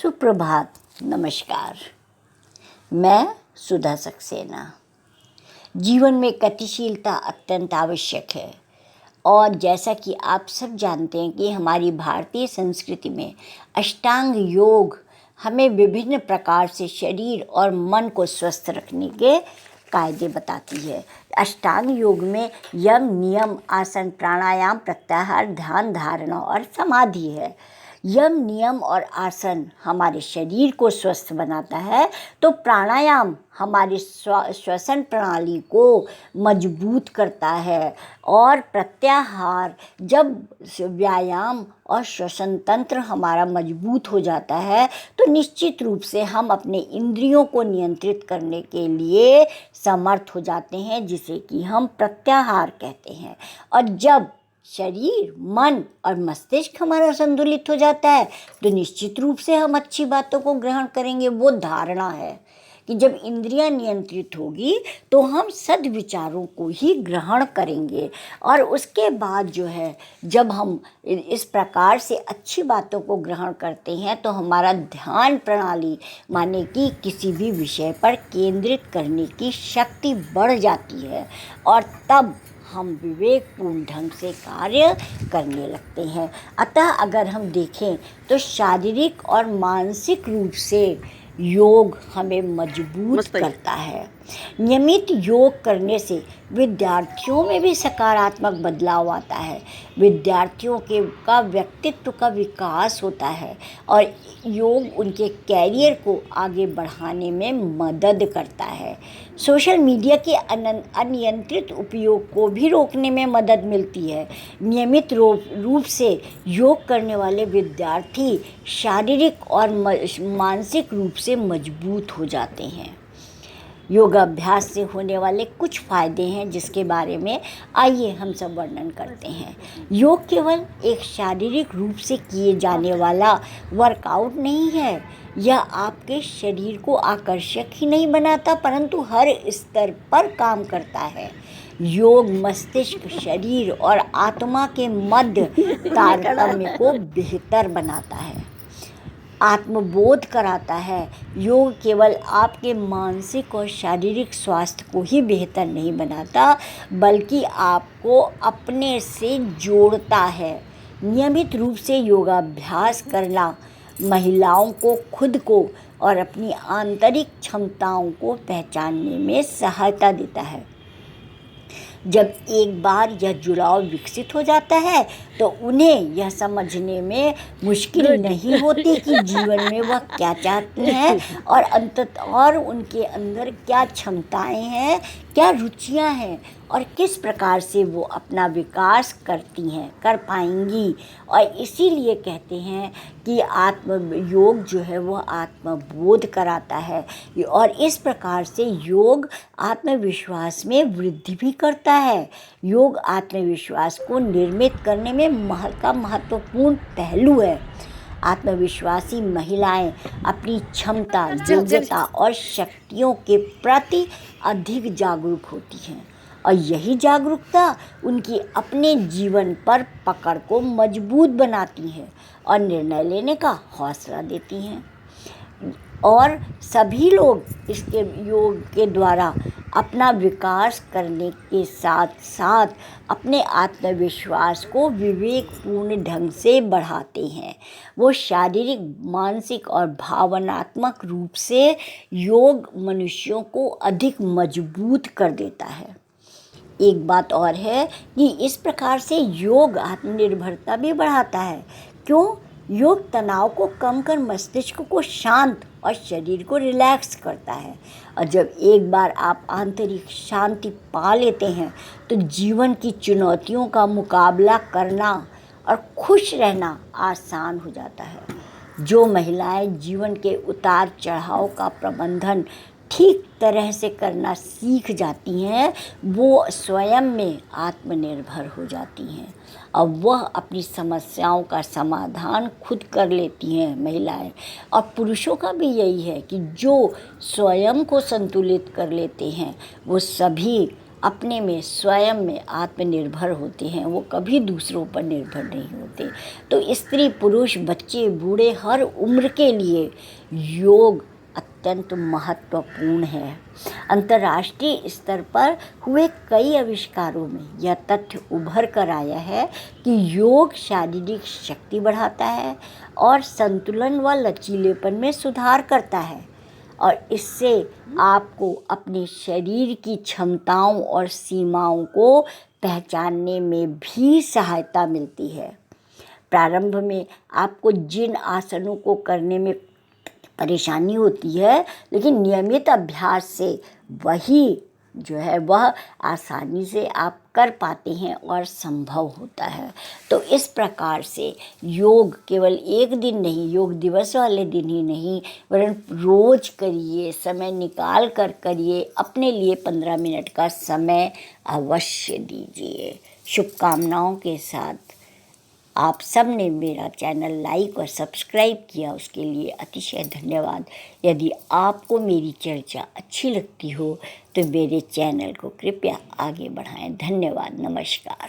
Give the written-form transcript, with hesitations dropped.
सुप्रभात, नमस्कार। मैं सुधा सक्सेना। जीवन में गतिशीलता अत्यंत आवश्यक है और जैसा कि आप सब जानते हैं कि हमारी भारतीय संस्कृति में अष्टांग योग हमें विभिन्न प्रकार से शरीर और मन को स्वस्थ रखने के कायदे बताती है। अष्टांग योग में यम, नियम, आसन, प्राणायाम, प्रत्याहार, ध्यान, धारणा और समाधि है। यम, नियम और आसन हमारे शरीर को स्वस्थ बनाता है, तो प्राणायाम हमारी श्वसन प्रणाली को मजबूत करता है और प्रत्याहार, जब व्यायाम और श्वसन तंत्र हमारा मजबूत हो जाता है तो निश्चित रूप से हम अपने इंद्रियों को नियंत्रित करने के लिए समर्थ हो जाते हैं, जिसे कि हम प्रत्याहार कहते हैं। और जब शरीर, मन और मस्तिष्क हमारा संतुलित हो जाता है तो निश्चित रूप से हम अच्छी बातों को ग्रहण करेंगे। वो धारणा है कि जब इंद्रियां नियंत्रित होगी तो हम सद्विचारों को ही ग्रहण करेंगे। और उसके बाद जो है, जब हम इस प्रकार से अच्छी बातों को ग्रहण करते हैं तो हमारा ध्यान प्रणाली, माने कि किसी भी विषय पर केंद्रित करने की शक्ति बढ़ जाती है और तब हम विवेकपूर्ण ढंग से कार्य करने लगते हैं। अतः अगर हम देखें तो शारीरिक और मानसिक रूप से योग हमें मजबूत करता है। नियमित योग करने से विद्यार्थियों में भी सकारात्मक बदलाव आता है। विद्यार्थियों का व्यक्तित्व का विकास होता है और योग उनके कैरियर को आगे बढ़ाने में मदद करता है। सोशल मीडिया के अनियंत्रित उपयोग को भी रोकने में मदद मिलती है। नियमित रूप से योग करने वाले विद्यार्थी शारीरिक और मानसिक रूप से मजबूत हो जाते हैं। योगाभ्यास से होने वाले कुछ फ़ायदे हैं जिसके बारे में आइए हम सब वर्णन करते हैं। योग केवल एक शारीरिक रूप से किए जाने वाला वर्कआउट नहीं है। यह आपके शरीर को आकर्षक ही नहीं बनाता परंतु हर स्तर पर काम करता है। योग मस्तिष्क, शरीर और आत्मा के मध्य तारतम्य को बेहतर बनाता है, आत्मबोध कराता है। योग केवल आपके मानसिक और शारीरिक स्वास्थ्य को ही बेहतर नहीं बनाता बल्कि आपको अपने से जोड़ता है। नियमित रूप से योगाभ्यास करना महिलाओं को खुद को और अपनी आंतरिक क्षमताओं को पहचानने में सहायता देता है। जब एक बार यह जुड़ाव विकसित हो जाता है तो उन्हें यह समझने में मुश्किल नहीं होती कि जीवन में वह क्या चाहती हैं और उनके अंदर क्या क्षमताएं हैं, क्या रुचियां हैं और किस प्रकार से वो अपना विकास कर पाएंगी। और इसीलिए कहते हैं कि योग जो है वो आत्मबोध कराता है और इस प्रकार से योग आत्मविश्वास में वृद्धि भी करता है। योग आत्मविश्वास को निर्मित करने में महत्वपूर्ण पहलू है। आत्मविश्वासी महिलाएं अपनी क्षमता, योग्यता और शक्तियों के प्रति अधिक जागरूक होती हैं और यही जागरूकता उनकी अपने जीवन पर पकड़ को मजबूत बनाती है और निर्णय लेने का हौसला देती हैं। और सभी लोग इसके योग के द्वारा अपना विकास करने के साथ साथ अपने आत्मविश्वास को विवेकपूर्ण ढंग से बढ़ाते हैं। वो शारीरिक, मानसिक और भावनात्मक रूप से योग मनुष्यों को अधिक मजबूत कर देता है। एक बात और है कि इस प्रकार से योग आत्मनिर्भरता भी बढ़ाता है। क्यों? योग तनाव को कम कर मस्तिष्क को शांत और शरीर को रिलैक्स करता है और जब एक बार आप आंतरिक शांति पा लेते हैं तो जीवन की चुनौतियों का मुकाबला करना और खुश रहना आसान हो जाता है। जो महिलाएं जीवन के उतार चढ़ाव का प्रबंधन ठीक तरह से करना सीख जाती हैं वो स्वयं में आत्मनिर्भर हो जाती हैं और वह अपनी समस्याओं का समाधान खुद कर लेती हैं महिलाएं। और पुरुषों का भी यही है कि जो स्वयं को संतुलित कर लेते हैं वो सभी अपने में स्वयं में आत्मनिर्भर होते हैं, वो कभी दूसरों पर निर्भर नहीं होते। तो स्त्री पुरुष बच्चे बूढ़े हर उम्र के लिए योग अत्यंत महत्वपूर्ण है। अंतर्राष्ट्रीय स्तर पर हुए कई आविष्कारों में यह तथ्य उभर कर आया है कि योग शारीरिक शक्ति बढ़ाता है और संतुलन व लचीलेपन में सुधार करता है, और इससे आपको अपने शरीर की क्षमताओं और सीमाओं को पहचानने में भी सहायता मिलती है। प्रारंभ में आपको जिन आसनों को करने में परेशानी होती है, लेकिन नियमित अभ्यास से वही जो है वह आसानी से आप कर पाते हैं और संभव होता है। तो इस प्रकार से योग केवल एक दिन नहीं, योग दिवस वाले दिन ही नहीं, वरन रोज करिए, समय निकाल कर करिए, अपने लिए 15 मिनट का समय अवश्य दीजिए। शुभकामनाओं के साथ आप सब ने मेरा चैनल लाइक और सब्सक्राइब किया, उसके लिए अतिशय धन्यवाद। यदि आपको मेरी चर्चा अच्छी लगती हो तो मेरे चैनल को कृपया आगे बढ़ाएं। धन्यवाद। नमस्कार।